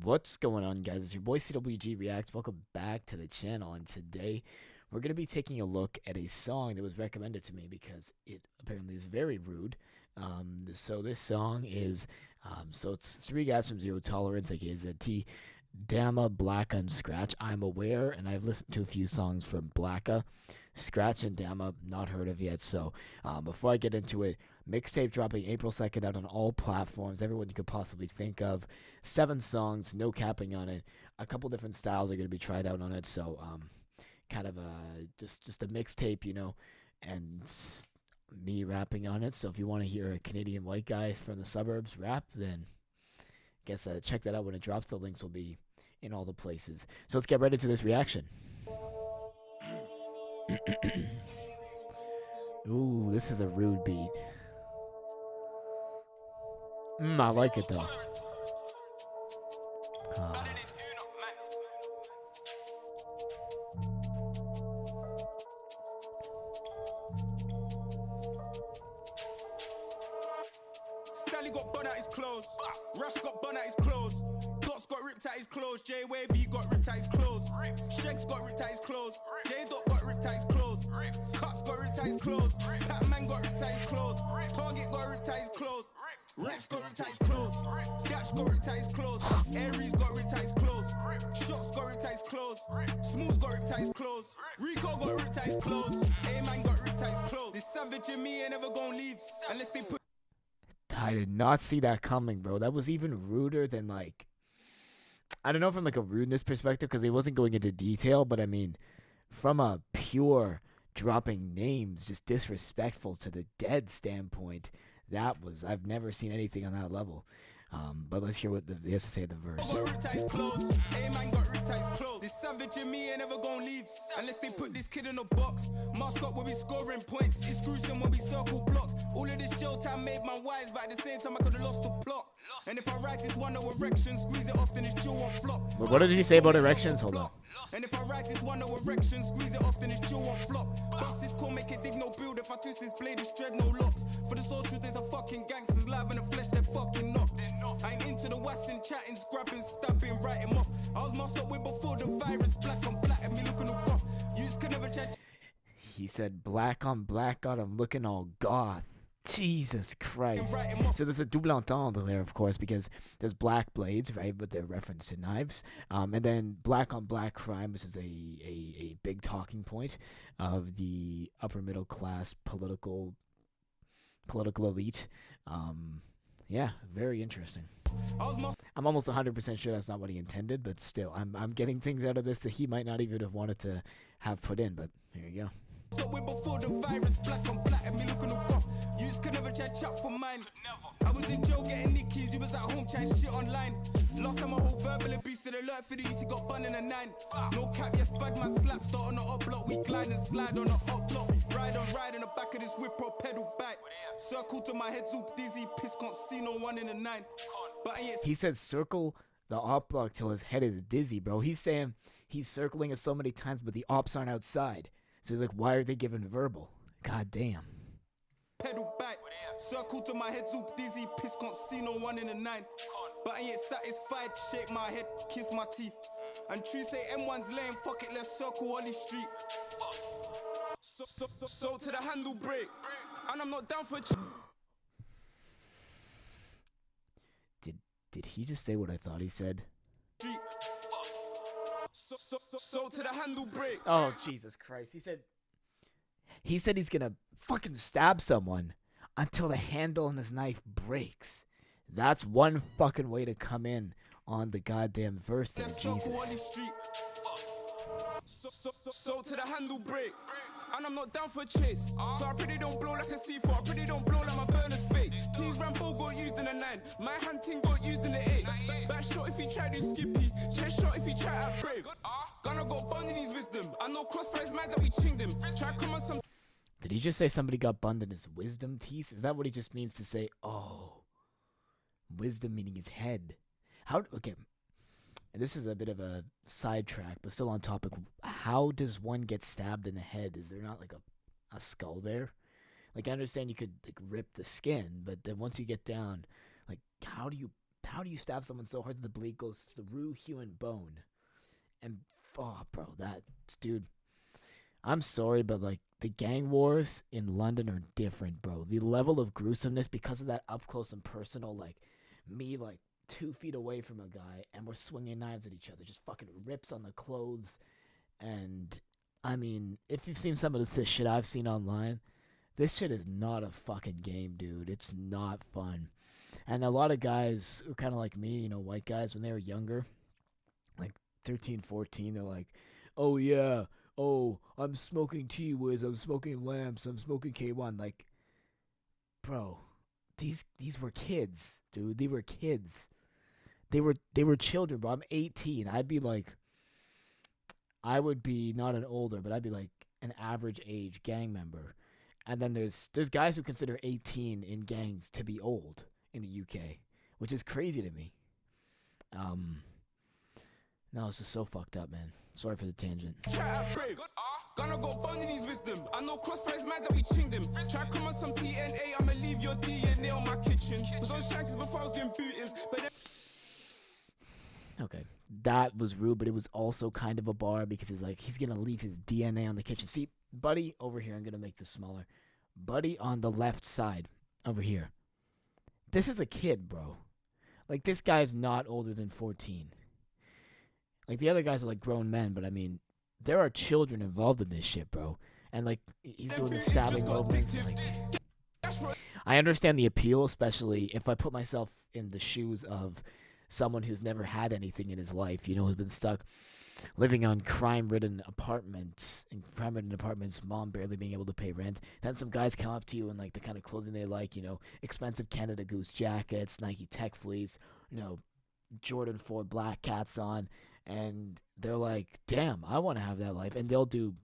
What's going on, guys? It's your boy CWG Reacts. Welcome back to the channel, and today we're going to be taking a look at a song that was recommended to me because it apparently is very rude. So this song is, it's three guys from Zero Tolerance, aka ZT, Dama, Blacka, and Scratch. I'm aware, and I've listened to a few songs from Blacka. Scratch and Dama, not heard of yet. So before I get into it, mixtape dropping April 2nd out on all platforms, everyone you could possibly think of. 7 songs, no capping on it. A couple different styles are going to be tried out on it. So kind of just a mixtape, and me rapping on it. So if you want to hear a Canadian white guy from the suburbs rap, then guess check that out when it drops. The links will be in all the places. So let's get right into this reaction. Ooh, this is a rude beat. I like it though. Stanley got bun out his clothes. Rush got bun out his clothes. Dots got ripped out his clothes. J Wavy got ripped out his clothes. Shegs got ripped out his clothes. J Dot got ripped out his clothes. Cuts got ripped out his clothes. Batman got ripped out his clothes. Target got ripped out his clothes. Rex got ripped out his clothes. Dash got ripped out his clothes. Aries got ripped out his clothes. Shots got ripped out his clothes. Smooth got ripped out his clothes. Rico got ripped out his clothes. A-Man got ripped out his clothes. This savage in me ain't never gonna leave unless they put. I did not see that coming, bro. That was even ruder than, like, I don't know from, like, a rudeness perspective, because he wasn't going into detail, but, I mean, from a pure dropping names, just disrespectful to the dead standpoint, that was, I've never seen anything on that level. But let's hear what he has to say at the verse. This savage in me ain't never gonna leave unless they put this kid in a box. Mascot will be scoring points. It's gruesome when we circle blocks. All of this jail time made my wise, but at the same time I could have lost the plot. And if I write this one, no erection, squeeze it off, then it's chill won't flop. But what did he say about erections? Hold on. And if I write this one, no erection, squeeze it off, then it's chill won't flop. Bust this call, make it dig no build. If I twist this blade, it's dread no locks. For the social, there's a fucking gangsters live in the flesh, they're fucking not. I ain't into the wassing, chatting, scrapping, stabbing, writing off. I was masked up with before the virus, black on black, and me looking all goth. You could never chat. He said black on, I'm looking all goth. Jesus Christ. So there's a double entendre there, of course, because there's black blades, right, with their reference to knives. And then black on black crime, which is a big talking point of the upper middle class political elite. Yeah, very interesting. I'm almost 100% sure that's not what he intended, but still, I'm getting things out of this that he might not even have wanted to have put in, but here you go. Stop with before the virus, black on black, and me looking all goth. You could never chat for mine. I was in jail getting nickies, you was at home chatting shit online. Last time I hold verbal abuse to the alert for the he got bun in a 9. No cap, yes, bad man slap, start on the up block, we glide and slide on the up block. Ride on the back of this whip, pro pedal back. Circle to my head, zoop dizzy, piss, can't see no one in a 9. But I ain't. He said circle the op block till his head is dizzy, bro. He's saying he's circling it so many times, but the ops aren't outside. So he's like, why are they giving verbal? God damn. Pedal back, circle to my head, zoop dizzy, piss, can't see no one in a 9. But I ain't satisfied, shake my head, kiss my teeth. And true say M1's lame, fuck it, let's circle Holly Street. So to the handle break, and I'm not down for. Did he just say what I thought he said? So to the handle break. Oh, Jesus Christ. He said he's gonna fucking stab someone until the handle on his knife breaks. That's one fucking way to come in on the goddamn verse there, Jesus. So to the handle break, and I'm not down for chase. So I pretty don't blow like a C4, I pretty don't blow like my burner's fake. Tease Rambo got used in a 9, my hunting got used in a 8. Back shot if he tried to skippy, chest shot if he tried at brave. Gunner got bun in his wisdom, I know crossfire's mad that we chinged him. Try come on some. Did he just say somebody got bunned in his wisdom teeth? Is that what he just means to say? Oh, wisdom meaning his head. Okay. And this is a bit of a sidetrack, but still on topic. How does one get stabbed in the head? Is there not like a skull there? Like, I understand you could like rip the skin, but then once you get down, like, how do you How do you stab someone so hard that the blade goes through human bone? And, oh, bro, dude, I'm sorry, but, like, the gang wars in London are different, bro. The level of gruesomeness, because of that up close and personal, like, me, like, 2 feet away from a guy, and we're swinging knives at each other, just fucking rips on the clothes. And, I mean, if you've seen some of this shit I've seen online, this shit is not a fucking game, dude. It's not fun. And a lot of guys who are kind of like me, you know, white guys, when they were younger, like 13, 14, they're like, oh, yeah, oh, I'm smoking T-Wiz, I'm smoking lamps, I'm smoking K1. Like, bro, these were kids, dude. They were kids. They were children, bro. I'm 18. I would be not an older, but I'd be like an average age gang member. And then there's guys who consider 18 in gangs to be old in the UK, which is crazy to me. No, it's just so fucked up, man. Sorry for the tangent. Gonna go bond in his wisdom. I know crossfires mad that we chinged him. Try come on some TNA, I'ma leave your DNA on my kitchen. Was on shankers before I was doing bootings, but then... Okay, that was rude, but it was also kind of a bar because he's gonna leave his DNA on the kitchen. See, Buddy over here, I'm gonna make this smaller. Buddy on the left side, over here. This is a kid, bro. Like, this guy's not older than 14. Like, the other guys are like grown men, but I mean, there are children involved in this shit, bro. And like, he's doing the stabbing movements. Like, I understand the appeal, especially if I put myself in the shoes of someone who's never had anything in his life, you know, who's been stuck living on crime-ridden apartments, mom barely being able to pay rent. Then some guys come up to you in like the kind of clothing they like, you know, expensive Canada Goose jackets, Nike Tech fleece, you know, Jordan 4 black cats on, and they're like, damn, I want to have that life. And they'll do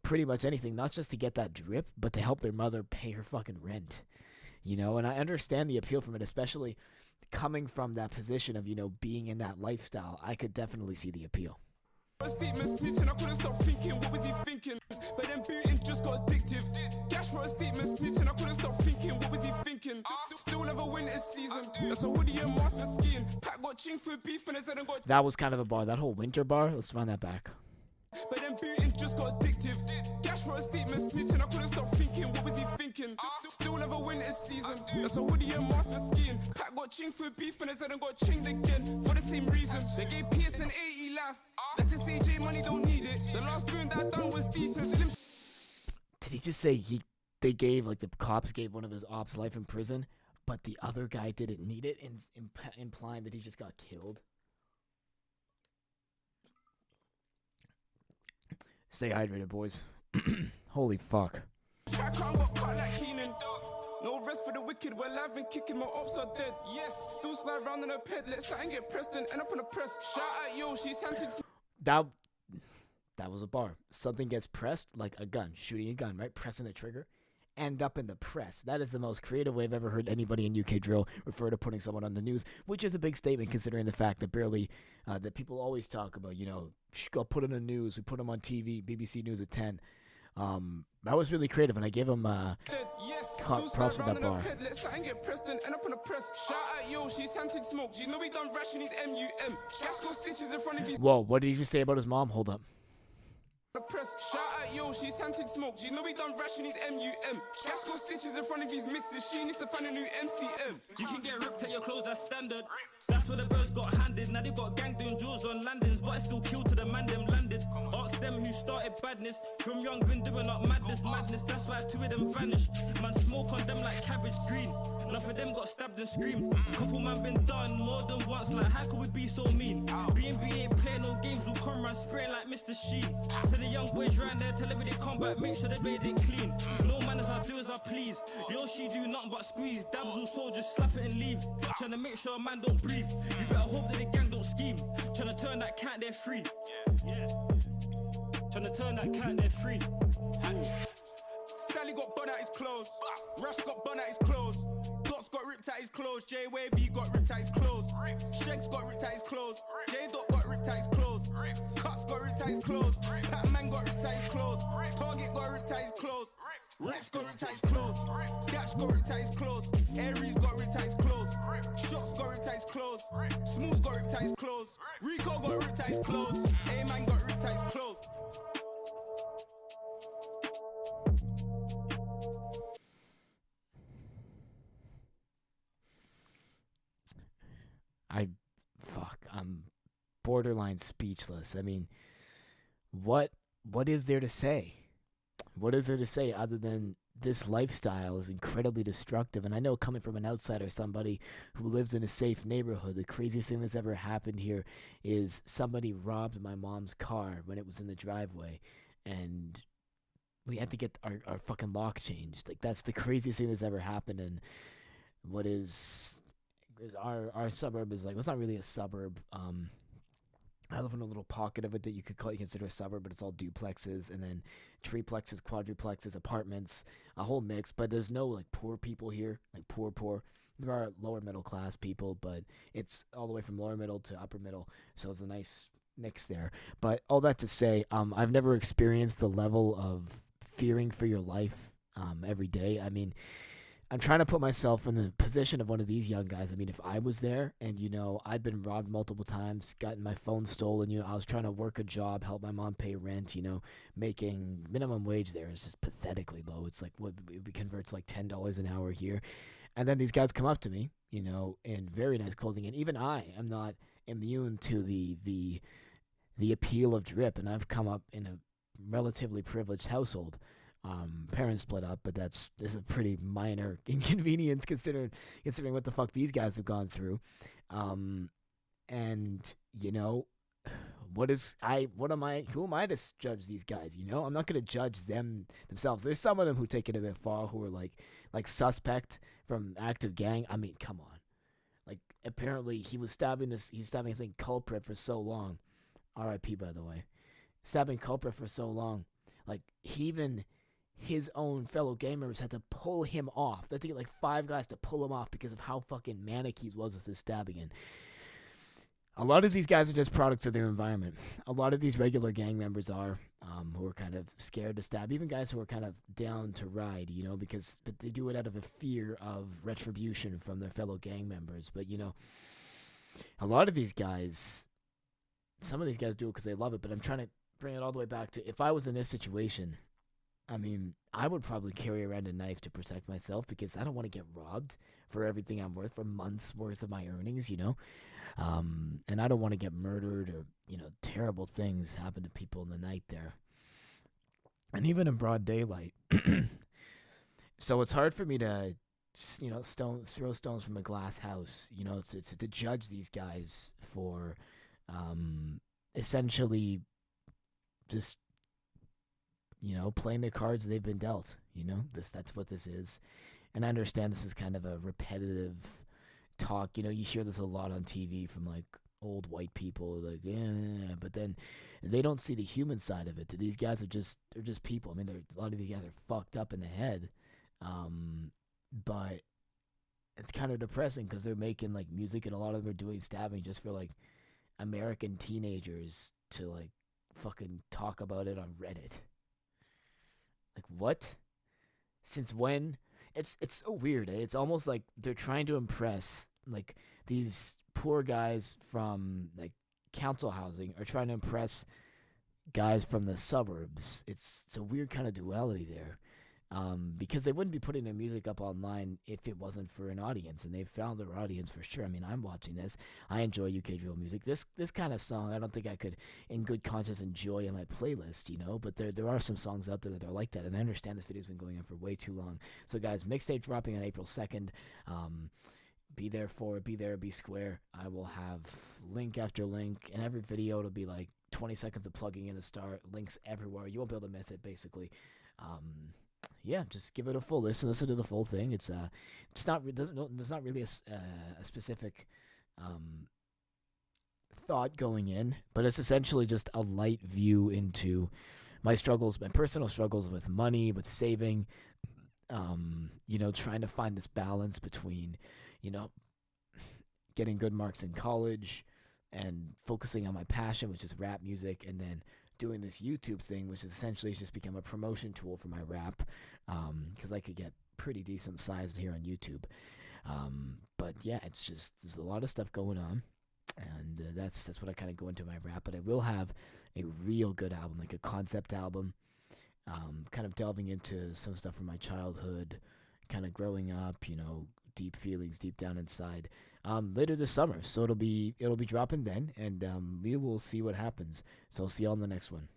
pretty much anything, not just to get that drip, but to help their mother pay her fucking rent, you know. And I understand the appeal from it, especially coming from that position of, you know, being in that lifestyle. I could definitely see the appeal. Statement snitching, I couldn't stop thinking, what was he thinking? But then booting just got addictive. Cash for a statement snitching, I couldn't stop thinking, what was he thinking? Still never win this season. That's a hoodie and mask for skiing. Pat got ching for beef and I said I got. That was kind of a bar. That whole winter bar. Let's run that back. But then booting just got addictive. Cash for a statement snitching, I couldn't stop thinking, what was he thinking? Still never win this season. That's a hoodie and mask for skiing. Pat got ching for beef and I said I got chinged again for the same reason. They gave Pierce an 80 laugh. Let's just say J Money don't need it. The last boon that I done was decent. Did he just say they gave, like, the cops gave one of his ops life in prison, but the other guy didn't need it, implying that he just got killed? Stay hydrated, boys. Holy fuck. No rest for the wicked, we're live and kicking, my ops are dead. Yes, still slide round in a pet, let something get pressed and end up on a press. Shout out, yo, she's hunting. That was a bar. Something gets pressed like a gun, shooting a gun, right? Pressing the trigger, end up in the press. That is the most creative way I've ever heard anybody in UK drill refer to putting someone on the news, which is a big statement considering the fact that that people always talk about, you know, go put on the news, we put them on TV, BBC News at 10. That was really creative, and I gave him props for that bar. Whoa, what did he just say about his mom? Hold up. Shout out, yo, she's hunting smoke. She know he done ration his MUM. Gas got stitches in front of his missus. She needs to find a new MCM. You can get ripped at your clothes, that's standard. That's what the birds got handed. Now they got gang doing jewels on landings, but I still killed to the man them landed. Ask them who started badness. From young been doing up madness. That's why two of them vanished. Man smoke on them like cabbage green. Enough of them got stabbed and screamed. Couple man been done more than once. Like how could we be so mean? B&B ain't playing no games. We'll come round spraying like Mr. Sheen. So the young boys round there tell them they come back, make sure they made it clean. No man as I do as I please. Yo, she do nothing but squeeze. Dabs will so just slap it and leave. Tryna make sure a man don't breathe. You better hope that the gang don't scheme. Tryna turn that cat there free. Tryna turn that cat there free. Stanley got bun at his clothes. Rush got bun at his clothes. Dots got ripped at his clothes. J Wavy got ripped at his clothes. Shegs got ripped at his clothes. J Dot got ripped at his clothes. Cuts got ripped at his clothes. Batman got ripped at his clothes. Target got ripped at his clothes. Rex got ripped at his clothes. Gatch got ripped at his clothes. Aries got ripped at his clothes. Shots got ripped at his clothes. ripped out his clothes. Rico got ripped out his clothes. A-Man got ripped out his clothes. I'm borderline speechless. I mean, what is there to say? What is there to say other than this lifestyle is incredibly destructive? And I know, coming from an outsider, somebody who lives in a safe neighborhood, the craziest thing that's ever happened here is somebody robbed my mom's car when it was in the driveway, and we had to get our fucking lock changed. Like, that's the craziest thing that's ever happened. And what is our suburb is like, well, it's not really a suburb. I live in a little pocket of it that you could consider a suburb, but it's all duplexes and then triplexes, quadruplexes, apartments, a whole mix. But there's no like poor people here, like poor. There are lower middle class people, but it's all the way from lower middle to upper middle, so it's a nice mix there. But all that to say, I've never experienced the level of fearing for your life every day. I mean, I'm trying to put myself in the position of one of these young guys. I mean, if I was there and, I'd been robbed multiple times, gotten my phone stolen, I was trying to work a job, help my mom pay rent, making minimum wage there is just pathetically low. It's like what it converts like $10 an hour here. And then these guys come up to me, in very nice clothing. And even I am not immune to the appeal of drip. And I've come up in a relatively privileged household. Parents split up, but this is a pretty minor inconvenience considering what the fuck these guys have gone through. And who am I to judge these guys? I'm not going to judge themselves. There's some of them who take it a bit far, who are like suspect from active gang. I mean, come on. Like, apparently he's stabbing, I think, culprit for so long. R.I.P. by the way. Stabbing culprit for so long. Like, his own fellow gang members had to pull him off. They had to get like 5 guys to pull him off because of how fucking manic he was with this stabbing. And a lot of these guys are just products of their environment. A lot of these regular gang members are, who are kind of scared to stab. Even guys who are kind of down to ride, but they do it out of a fear of retribution from their fellow gang members. But, a lot of these guys, some of these guys do it because they love it. But I'm trying to bring it all the way back to, if I was in this situation, I mean, I would probably carry around a knife to protect myself because I don't want to get robbed for everything I'm worth, for months worth of my earnings, and I don't want to get murdered or, terrible things happen to people in the night there. And even in broad daylight. So it's hard for me to, throw stones from a glass house, to judge these guys for essentially just playing the cards they've been dealt. That's what this is. And I understand this is kind of a repetitive talk. You hear this a lot on TV from like old white people, like, yeah, but then they don't see the human side of it. These guys they're just people. I mean, a lot of these guys are fucked up in the head. But it's kind of depressing because they're making like music, and a lot of them are doing stabbing just for like American teenagers to like fucking talk about it on Reddit. Like, what? Since when? It's so weird. It's almost like they're trying to impress, like, these poor guys from like council housing are trying to impress guys from the suburbs. It's a weird kind of duality there. Because they wouldn't be putting their music up online if it wasn't for an audience, and they've found their audience for sure. I mean, I'm watching this. I enjoy UK drill music. This kind of song, I don't think I could, in good conscience, enjoy in my playlist, but there are some songs out there that are like that, and I understand this video's been going on for way too long. So, guys, mixtape dropping on April 2nd. Be there for it. Be there, be square. I will have link after link, and every video it'll be like 20 seconds of plugging in to start. Links everywhere. You won't be able to miss it, basically. Yeah, just give it a full listen to the full thing. It's there's not really a specific thought going in, but it's essentially just a light view into my personal struggles with money, with saving, trying to find this balance between, getting good marks in college and focusing on my passion, which is rap music, and then doing this YouTube thing, which is essentially just become a promotion tool for my rap, because I could get pretty decent sized here on YouTube. But yeah, there's a lot of stuff going on. And that's what I kind of go into my rap. But I will have a real good album, like a concept album, kind of delving into some stuff from my childhood, kind of growing up, deep feelings deep down inside. Later this summer, so it'll be dropping then, and we will see what happens. So I'll see you on the next one.